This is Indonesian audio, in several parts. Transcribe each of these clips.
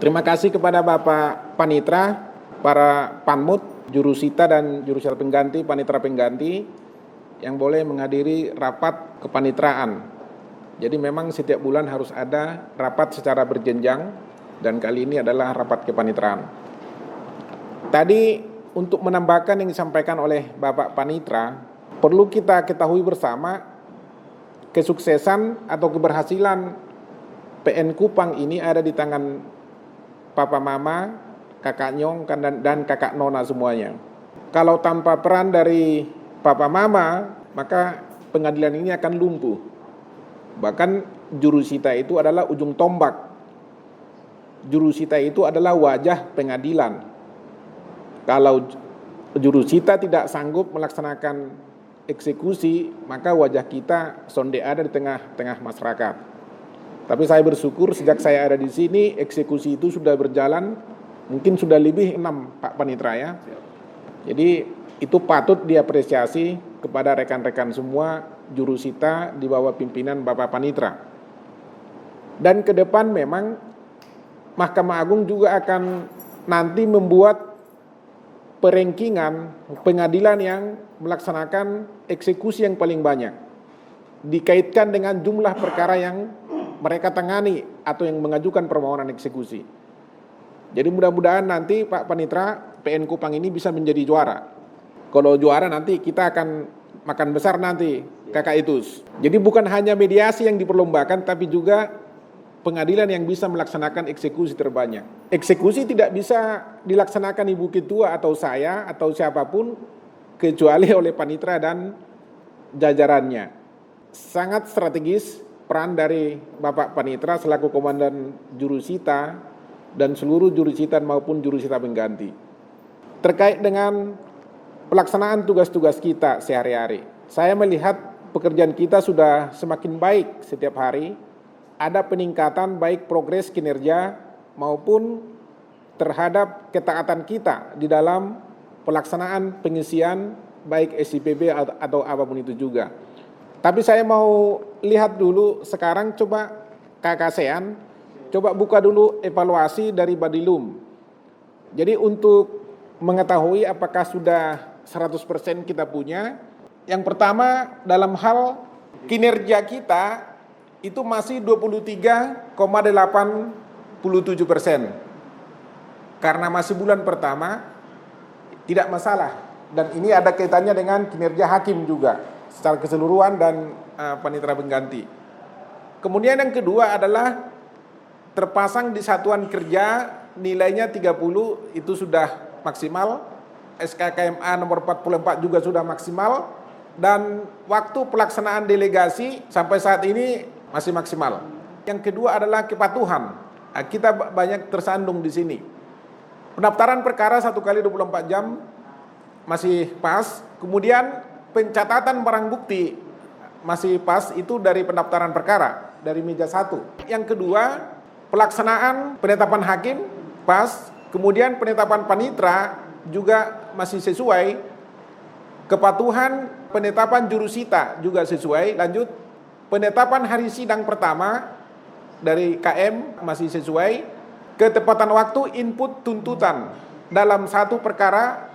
Terima kasih kepada Bapak Panitra, para Panmut, Jurusita dan Jurusita pengganti, Panitra pengganti yang boleh menghadiri rapat kepanitraan. Jadi memang setiap bulan harus ada rapat secara berjenjang dan kali ini adalah rapat kepanitraan. Tadi untuk menambahkan yang disampaikan oleh Bapak Panitra, perlu kita ketahui bersama kesuksesan atau keberhasilan PN Kupang ini ada di tangan Papa Mama, Kakak Nyong dan Kakak Nona semuanya. Kalau tanpa peran dari Papa Mama, maka pengadilan ini akan lumpuh. Bahkan jurusita itu adalah ujung tombak. Jurusita itu adalah wajah pengadilan. Kalau jurusita tidak sanggup melaksanakan eksekusi, maka wajah kita sonde ada di tengah-tengah masyarakat. Tapi saya bersyukur sejak saya ada di sini, eksekusi itu sudah berjalan, mungkin sudah lebih 6 Pak Panitra ya. Jadi itu patut diapresiasi kepada rekan-rekan semua jurusita di bawah pimpinan Bapak Panitra. Dan ke depan memang Mahkamah Agung juga akan nanti membuat perengkingan pengadilan yang melaksanakan eksekusi yang paling banyak. Dikaitkan dengan jumlah perkara yang mereka tangani atau yang mengajukan permohonan eksekusi. Jadi mudah-mudahan nanti Pak Panitra PN Kupang ini bisa menjadi juara. Kalau juara nanti kita akan makan besar nanti Kakak Itus. Jadi bukan hanya mediasi yang diperlombakan tapi juga pengadilan yang bisa melaksanakan eksekusi terbanyak. Eksekusi tidak bisa dilaksanakan Ibu Ketua atau saya atau siapapun kecuali oleh Panitra dan jajarannya. Sangat strategis peran dari Bapak Panitra selaku Komandan Jurusita dan seluruh jurusita maupun jurusita pengganti. Terkait dengan pelaksanaan tugas-tugas kita sehari-hari, saya melihat pekerjaan kita sudah semakin baik setiap hari. Ada peningkatan baik progres kinerja maupun terhadap ketaatan kita di dalam pelaksanaan pengisian baik SIPB atau apapun itu juga. Tapi saya mau lihat dulu sekarang coba Kakak Sean, coba buka dulu evaluasi dari Badilum. Jadi untuk mengetahui apakah sudah 100% kita punya, yang pertama dalam hal kinerja kita itu masih 23,87%. Karena masih bulan pertama, tidak masalah. Dan ini ada kaitannya dengan kinerja hakim juga secara keseluruhan dan panitera pengganti. Kemudian yang kedua adalah terpasang di satuan kerja nilainya 30 itu sudah maksimal. SKKMA nomor 44 juga sudah maksimal dan waktu pelaksanaan delegasi sampai saat ini masih maksimal. Yang kedua adalah kepatuhan. Kita banyak tersandung di sini. Pendaftaran perkara 1 kali 24 jam masih pas. Kemudian pencatatan barang bukti masih pas itu dari pendaftaran perkara dari meja 1. Yang kedua, pelaksanaan penetapan hakim pas, kemudian penetapan panitra juga masih sesuai. Kepatuhan penetapan jurusita juga sesuai. Lanjut, penetapan hari sidang pertama dari KM masih sesuai. Ketepatan waktu input tuntutan dalam satu perkara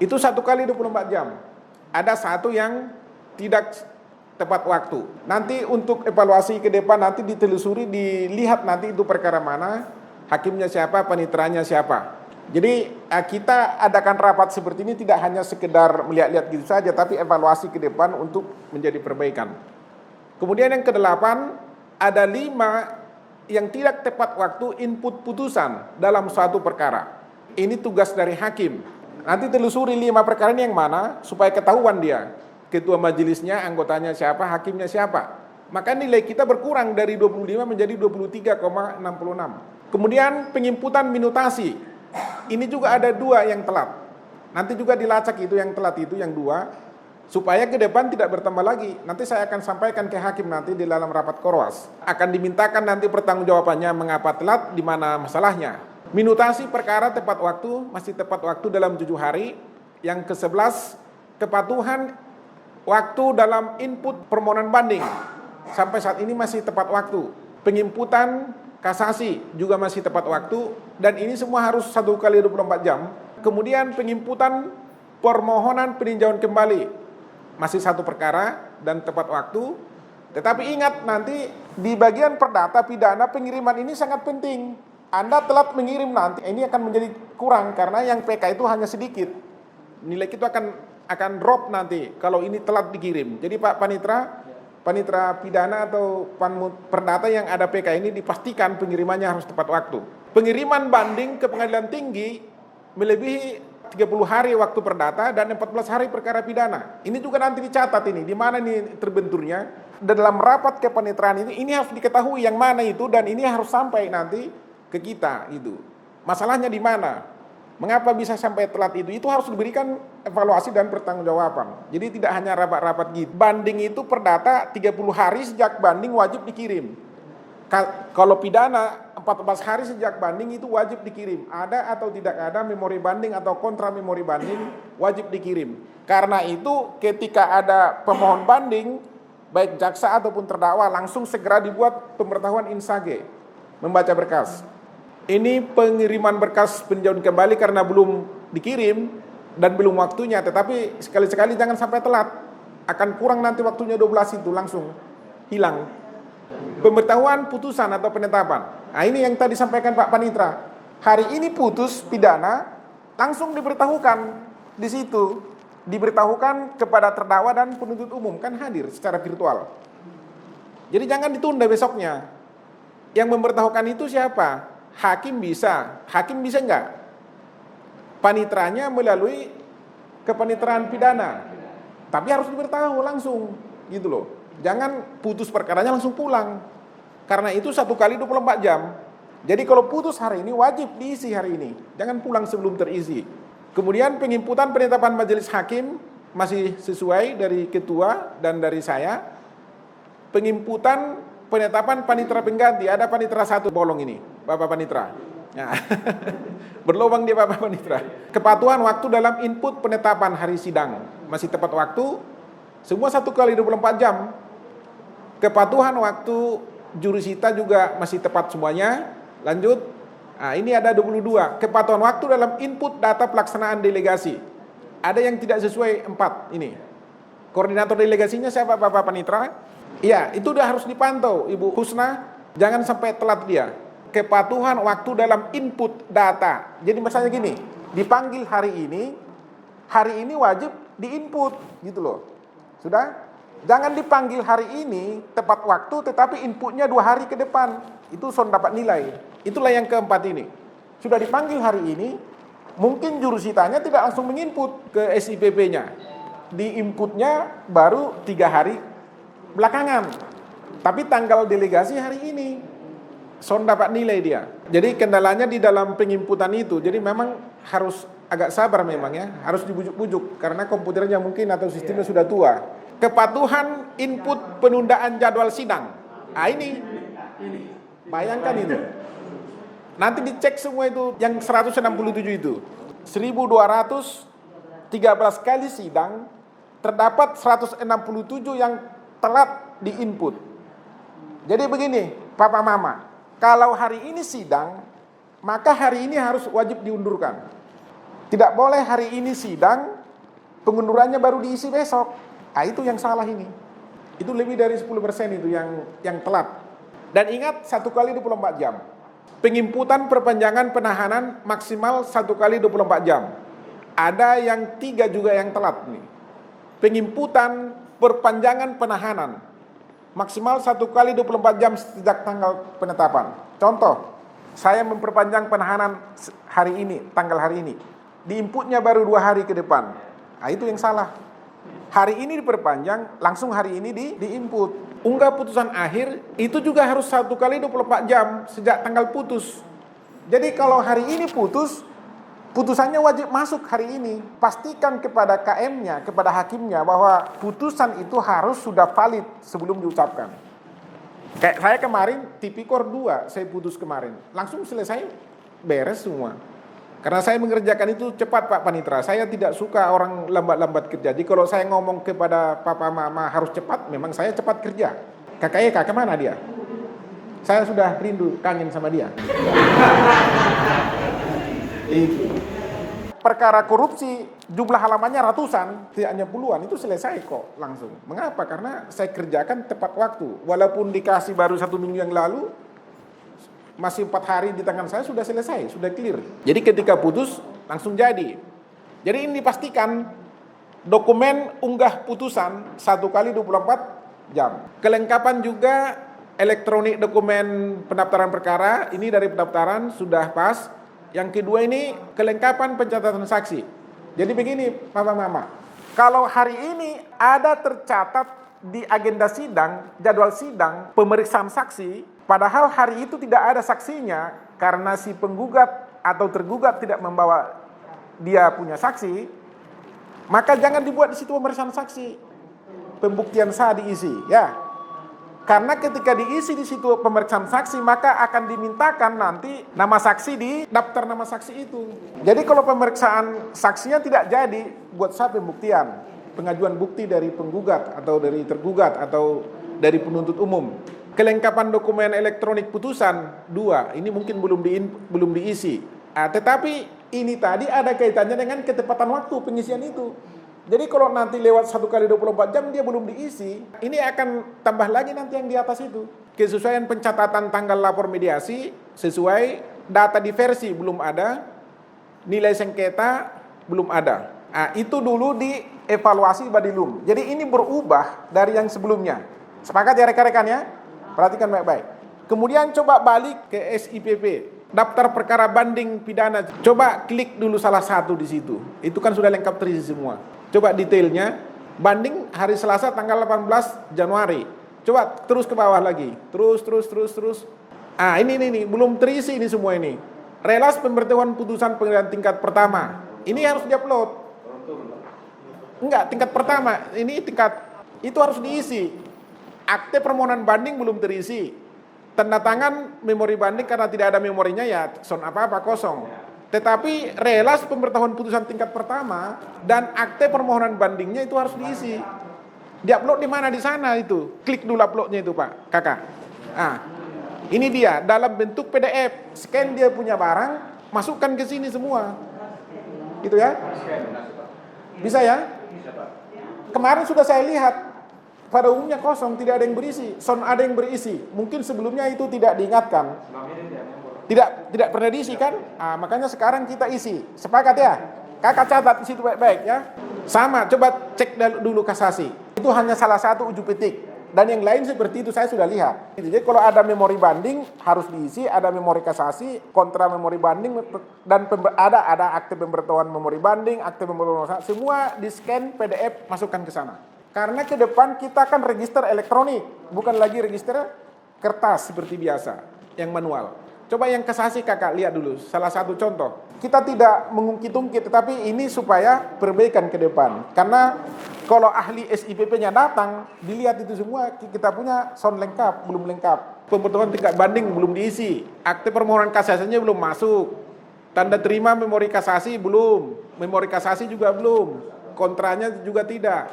itu 1 kali 24 jam. Ada satu yang tidak tepat waktu. Nanti untuk evaluasi ke depan nanti ditelusuri, dilihat nanti itu perkara mana, hakimnya siapa, panitranya siapa. Jadi kita adakan rapat seperti ini tidak hanya sekedar melihat-lihat gitu saja, tapi evaluasi ke depan untuk menjadi perbaikan. Kemudian yang kedelapan, ada 5 yang tidak tepat waktu input putusan dalam suatu perkara. Ini tugas dari hakim. Nanti telusuri 5 perkara ini yang mana supaya ketahuan dia. Ketua majelisnya, anggotanya siapa, hakimnya siapa. Maka nilai kita berkurang dari 25 menjadi 23,66. Kemudian penginputan minutasi. Ini juga ada 2 yang telat. Nanti juga dilacak itu yang telat itu yang 2. Supaya ke depan tidak bertambah lagi. Nanti saya akan sampaikan ke hakim nanti di dalam rapat korwas. Akan dimintakan nanti pertanggungjawabannya mengapa telat, di mana masalahnya. Minutasi perkara tepat waktu, masih tepat waktu dalam 7 hari. Yang ke-11, kepatuhan waktu dalam input permohonan banding. Sampai saat ini masih tepat waktu. Penginputan kasasi juga masih tepat waktu, dan ini semua harus 1 kali 24 jam. Kemudian penginputan permohonan peninjauan kembali masih 1 perkara dan tepat waktu. Tetapi ingat, nanti di bagian perdata pidana pengiriman ini sangat penting. Anda telat mengirim nanti, ini akan menjadi kurang karena yang PK itu hanya sedikit. Nilai itu akan drop nanti kalau ini telat dikirim. Jadi Pak Panitra pidana atau panmut perdata yang ada PK ini dipastikan pengirimannya harus tepat waktu. Pengiriman banding ke pengadilan tinggi melebihi 30 hari waktu perdata dan 14 hari perkara pidana. Ini juga nanti dicatat ini, di mana ini terbenturnya. Dalam rapat kepanitraan ini harus diketahui yang mana itu, dan ini harus sampai nanti ke kita itu. Masalahnya di mana? Mengapa bisa sampai telat itu? Itu harus diberikan evaluasi dan pertanggungjawaban. Jadi tidak hanya rapat-rapat gitu. Banding itu perdata 30 hari sejak banding wajib dikirim. Kalau pidana 14 hari sejak banding itu wajib dikirim. Ada atau tidak ada memori banding atau kontra memori banding wajib dikirim. Karena itu ketika ada pemohon banding, baik jaksa ataupun terdakwa, langsung segera dibuat pemberitahuan insage, membaca berkas. Ini pengiriman berkas peninjauan kembali karena belum dikirim dan belum waktunya, tetapi sekali-sekali jangan sampai telat. Akan kurang nanti waktunya 12 itu langsung hilang. Pemberitahuan putusan atau penetapan. Nah, ini yang tadi sampaikan Pak Panitra. Hari ini putus pidana, langsung diberitahukan di situ. Diberitahukan kepada terdakwa dan penuntut umum, kan hadir secara virtual. Jadi jangan ditunda besoknya. Yang memberitahukan itu siapa? Hakim bisa enggak? Panitranya melalui kepanitraan pidana. Tapi harus diberitahu langsung, gitu loh. Jangan putus perkaranya langsung pulang. Karena itu 1 kali 24 jam. Jadi kalau putus hari ini wajib diisi hari ini. Jangan pulang sebelum terisi. Kemudian penginputan penetapan majelis hakim masih sesuai dari ketua dan dari saya. Penginputan penetapan panitera pengganti, ada panitera 1 bolong ini, Bapak Panitra. Nah, berlubang dia Bapak Panitra. Kepatuhan waktu dalam input penetapan hari sidang masih tepat waktu, semua 1 kali 24 jam. Kepatuhan waktu jurusita juga masih tepat semuanya. Lanjut. Nah, ini ada 22. Kepatuhan waktu dalam input data pelaksanaan delegasi. Ada yang tidak sesuai 4 ini. Koordinator delegasinya siapa Bapak Panitra? Iya, itu udah harus dipantau Ibu Husna, jangan sampai telat dia. Kepatuhan waktu dalam input data. Jadi misalnya gini, dipanggil hari ini wajib diinput gitu loh. Sudah? Jangan dipanggil hari ini tepat waktu tetapi inputnya 2 hari ke depan. Itu sudah dapat nilai. Itulah yang keempat ini. Sudah dipanggil hari ini, mungkin jurusitanya tidak langsung menginput ke SIPP-nya. Diinputnya baru 3 hari belakangan. Tapi tanggal delegasi hari ini. Sudah dapat nilai dia. Jadi kendalanya di dalam penginputan itu. Jadi memang harus agak sabar memang ya. Harus dibujuk-bujuk. Karena komputernya mungkin atau sistemnya sudah tua. Kepatuhan input penundaan jadwal sidang. Nah ini. Bayangkan itu. Nanti dicek semua itu yang 167 itu. 1213 kali sidang, terdapat 167 yang telat diinput. Jadi begini, Papa Mama, kalau hari ini sidang, maka hari ini harus wajib diundurkan. Tidak boleh hari ini sidang, pengundurannya baru diisi besok. Nah, itu yang salah ini. Itu lebih dari 10% itu yang telat. Dan ingat 1 kali 24 jam. Pengimputan perpanjangan penahanan maksimal 1 kali 24 jam. Ada yang 3 juga yang telat nih. Pengimputan perpanjangan penahanan maksimal 1 kali 24 jam sejak tanggal penetapan. Contoh, saya memperpanjang penahanan hari ini, tanggal hari ini. Diinputnya baru 2 hari ke depan. Nah, itu yang salah. Hari ini diperpanjang, langsung hari ini diinput. Unggah putusan akhir, itu juga harus 1 kali 24 jam sejak tanggal putus. Jadi kalau hari ini putus, putusannya wajib masuk hari ini. Pastikan kepada KM-nya, kepada hakimnya bahwa putusan itu harus sudah valid sebelum diucapkan. Kayak saya kemarin, Tipikor 2, saya putus kemarin. Langsung selesai, beres semua. Karena saya mengerjakan itu cepat Pak Panitra. Saya tidak suka orang lambat-lambat kerja. Jadi kalau saya ngomong kepada Papa Mama harus cepat, memang saya cepat kerja. Kakak Eka kemana dia? Saya sudah rindu, kangen sama dia. Itu. Perkara korupsi, jumlah halamannya ratusan, tidak hanya puluhan, itu selesai kok langsung. Mengapa? Karena saya kerjakan tepat waktu. Walaupun dikasih baru 1 minggu yang lalu, masih 4 hari di tangan saya sudah selesai, sudah clear. Jadi ketika putus, langsung jadi. Jadi ini dipastikan, dokumen unggah putusan 1 kali 24 jam. Kelengkapan juga elektronik dokumen pendaftaran perkara, ini dari pendaftaran sudah pas. Yang kedua ini kelengkapan pencatatan saksi. Jadi begini Papa Mama, kalau hari ini ada tercatat di agenda sidang, jadwal sidang, pemeriksaan saksi, padahal hari itu tidak ada saksinya karena si penggugat atau tergugat tidak membawa dia punya saksi, maka jangan dibuat di situ pemeriksaan saksi. Pembuktian sah diisi, ya. Karena ketika diisi di situ pemeriksaan saksi, maka akan dimintakan nanti nama saksi di daftar nama saksi itu. Jadi kalau pemeriksaan saksinya tidak jadi, buat sah pembuktian, pengajuan bukti dari penggugat atau dari tergugat atau dari penuntut umum. Kelengkapan dokumen elektronik putusan 2, ini mungkin belum diisi. Tetapi ini tadi ada kaitannya dengan ketepatan waktu pengisian itu. Jadi kalau nanti lewat 1 kali 24 jam dia belum diisi, ini akan tambah lagi nanti yang di atas itu. Kesesuaian pencatatan tanggal lapor mediasi sesuai data diversi belum ada, nilai sengketa belum ada. Itu dulu dievaluasi Badilum. Jadi ini berubah dari yang sebelumnya. Sepakat ya rekan-rekan ya? Perhatikan baik-baik. Kemudian coba balik ke SIPP. Daftar perkara banding pidana. Coba klik dulu salah satu di situ. Itu kan sudah lengkap terisi semua. Coba detailnya, banding hari Selasa tanggal 18 Januari. Coba terus ke bawah lagi. Terus. Ini belum terisi ini semua ini. Relas pemberitahuan putusan pengadilan tingkat pertama. Ini harus diupload. Enggak, tingkat pertama. Ini itu harus diisi. Akte permohonan banding belum terisi. Tanda tangan memori banding karena tidak ada memorinya ya son apa-apa kosong. Tetapi relas pemberitahuan putusan tingkat pertama dan akte permohonan bandingnya itu harus diisi. Diupload di mana? Di sana itu. Klik dulu uploadnya itu Pak, Kakak. Ini dia dalam bentuk PDF. Scan dia punya barang, masukkan ke sini semua. Gitu ya? Bisa ya? Kemarin sudah saya lihat pada umumnya kosong, tidak ada yang berisi. Son ada yang berisi. Mungkin sebelumnya itu tidak diingatkan. Tidak pernah diisi kan? Makanya sekarang kita isi. Sepakat ya? Kakak catat di situ baik-baik ya. Sama, coba cek dulu kasasi. Itu hanya salah satu ujung petik. Dan yang lain seperti itu saya sudah lihat. Jadi kalau ada memori banding harus diisi, ada memori kasasi, kontra memori banding dan ada akte pemberitahuan memori banding, akte pemberitahuan semua di scan PDF masukkan ke sana. Karena ke depan kita akan register elektronik, bukan lagi register kertas seperti biasa yang manual. Coba yang kasasi Kakak lihat dulu, salah satu contoh. Kita tidak mengungkit-ungkit, tetapi ini supaya perbaikan ke depan. Karena kalau ahli SIPP-nya datang, dilihat itu semua, kita punya sound lengkap, belum lengkap. Pemberitahuan tingkat banding belum diisi. Akte permohonan kasasinya belum masuk. Tanda terima memori kasasi belum. Memori kasasi juga belum. Kontranya juga tidak.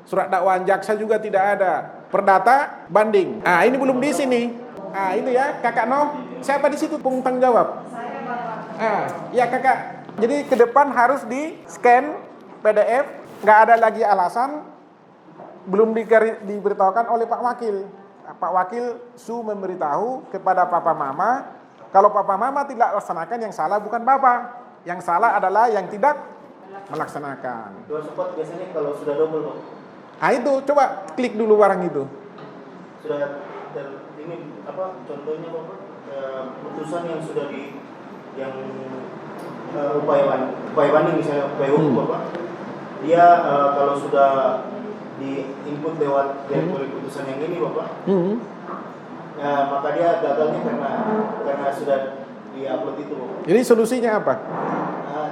Surat dakwaan jaksa juga tidak ada. Perdata banding. Ini belum diisi nih. Itu ya, Kakak Noh. Siapa di situ tanggung jawab? Ya Kakak. Jadi ke depan harus di scan PDF, nggak ada lagi alasan belum diberitahukan oleh Pak Wakil. Pak Wakil memberitahu kepada Papa Mama, kalau Papa Mama tidak laksanakan yang salah bukan Bapak. Yang salah adalah yang tidak melaksanakan. Dua support biasanya kalau sudah double. Itu coba klik dulu barang itu. Sudah ini contohnya Bapak? Putusan yang sudah upaya banding misalnya upaya hukum Bapak, dia kalau sudah di input lewat oleh putusan yang ini Bapak, maka dia gagalnya karena sudah di-upload itu Bapak. Jadi solusinya apa?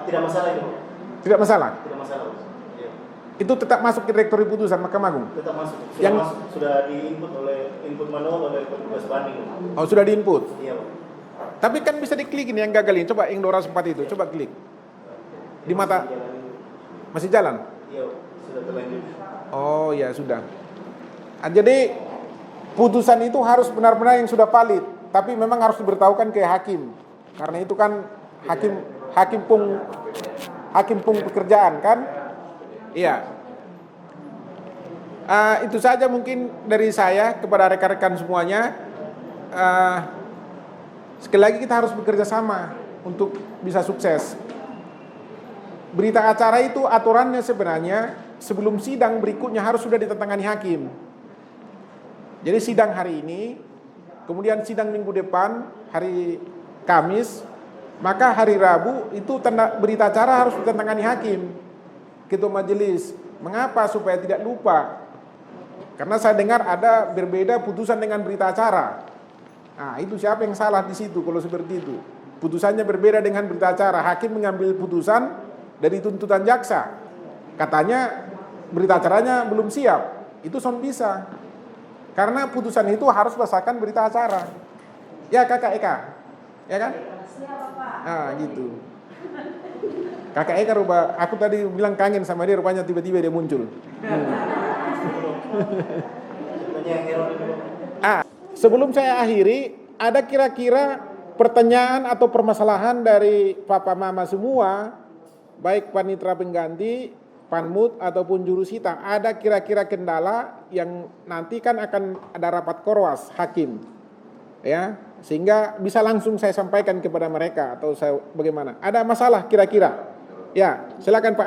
Tidak masalah itu Bapak. Tidak masalah? Tidak masalah Bapak. Ya. Itu tetap masuk ke direktori putusan Mahkamah Agung? Tetap masuk. Sudah di-input input manual oleh petugas banding Bapak. Oh sudah di-input? Iya Bapak. Tapi kan bisa diklik ini yang gagal ini. Coba yang 204 itu, coba klik. Di mata masih jalan? Iya, sudah terlanjur. Oh ya sudah. Jadi putusan itu harus benar-benar yang sudah valid, tapi memang harus diberitahukan ke hakim. Karena itu kan hakim pung pekerjaan kan? Iya. Itu saja mungkin dari saya kepada rekan-rekan semuanya. Sekali lagi kita harus bekerja sama untuk bisa sukses. Berita acara itu aturannya sebenarnya sebelum sidang berikutnya harus sudah ditandatangani hakim. Jadi sidang hari ini, kemudian sidang minggu depan, hari Kamis, maka hari Rabu itu berita acara harus ditandatangani hakim, ketua majelis. Mengapa? Supaya tidak lupa. Karena saya dengar ada berbeda putusan dengan berita acara. Nah, itu siapa yang salah di situ kalau seperti itu? Putusannya berbeda dengan berita acara. Hakim mengambil putusan dari tuntutan jaksa. Katanya berita acaranya belum siap. Itu bisa. Karena putusan itu harus berdasarkan berita acara. Ya Kakak Eka. Ya kan? Gitu. Kakak Eka aku tadi bilang kangen sama dia, rupanya tiba-tiba dia muncul. Sebelum saya akhiri, ada kira-kira pertanyaan atau permasalahan dari Papa Mama semua, baik panitera pengganti, panmut ataupun jurusita, ada kira-kira kendala yang nanti kan akan ada rapat korwas hakim, ya, sehingga bisa langsung saya sampaikan kepada mereka atau saya bagaimana? Ada masalah kira-kira? Ya, silakan Pak.